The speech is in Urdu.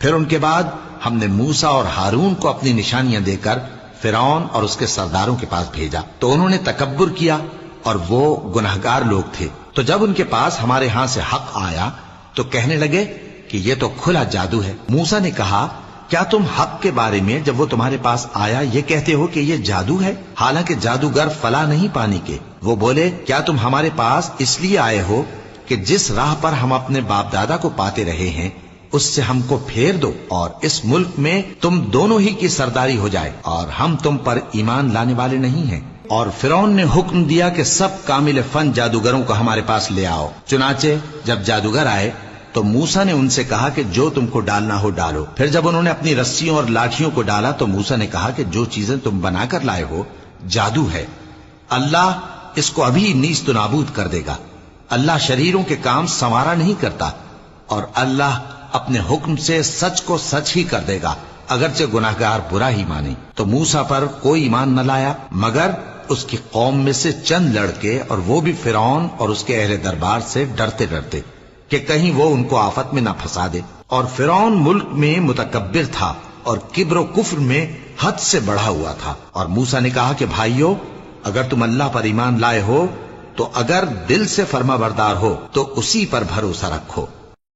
پھر ان کے بعد ہم نے موسیٰ اور ہارون کو اپنی نشانیاں دے کر فرعون اور اس کے سرداروں کے پاس بھیجا، تو انہوں نے تکبر کیا اور وہ گناہگار لوگ تھے۔ تو جب ان کے پاس ہمارے ہاں سے حق آیا تو کہنے لگے کہ یہ تو کھلا جادو ہے۔ موسیٰ نے کہا کیا تم حق کے بارے میں جب وہ تمہارے پاس آیا یہ کہتے ہو کہ یہ جادو ہے، حالانکہ جادوگر فلاں نہیں پانی کے؟ وہ بولے کیا تم ہمارے پاس اس لیے آئے ہو کہ جس راہ پر ہم اپنے باپ دادا کو پاتے رہے ہیں اس سے ہم کو پھیر دو اور اس ملک میں تم دونوں ہی کی سرداری ہو جائے، اور ہم تم پر ایمان لانے والے نہیں ہیں۔ اور فرعون نے حکم دیا کہ سب کامل فن جادوگروں کو ہمارے پاس لے آؤ۔ چنانچہ جب جادوگر آئے تو موسیٰ نے ان سے کہا کہ جو تم کو ڈالنا ہو ڈالو۔ پھر جب انہوں نے اپنی رسیوں اور لاٹھیوں کو ڈالا تو موسیٰ نے کہا کہ جو چیزیں تم بنا کر لائے ہو جادو ہے، اللہ اس کو ابھی نیست و نابود کر دے گا۔ اللہ شریروں کے کام سنوارا نہیں کرتا، اور اللہ اپنے حکم سے سچ کو سچ ہی کر دے گا، اگرچہ گناہگار برا ہی مانے۔ تو موسیٰ پر کوئی ایمان نہ لایا مگر اس کی قوم میں سے چند لڑکے، اور وہ بھی فرعون اور اس کے اہل دربار سے ڈرتے ڈرتے کہ کہیں وہ ان کو آفت میں نہ پھنسا دے۔ اور فرعون ملک میں متکبر تھا اور کبر و کفر میں حد سے بڑھا ہوا تھا۔ اور موسیٰ نے کہا کہ بھائیو، اگر تم اللہ پر ایمان لائے ہو تو اگر دل سے فرما بردار ہو تو اسی پر بھروسہ رکھو۔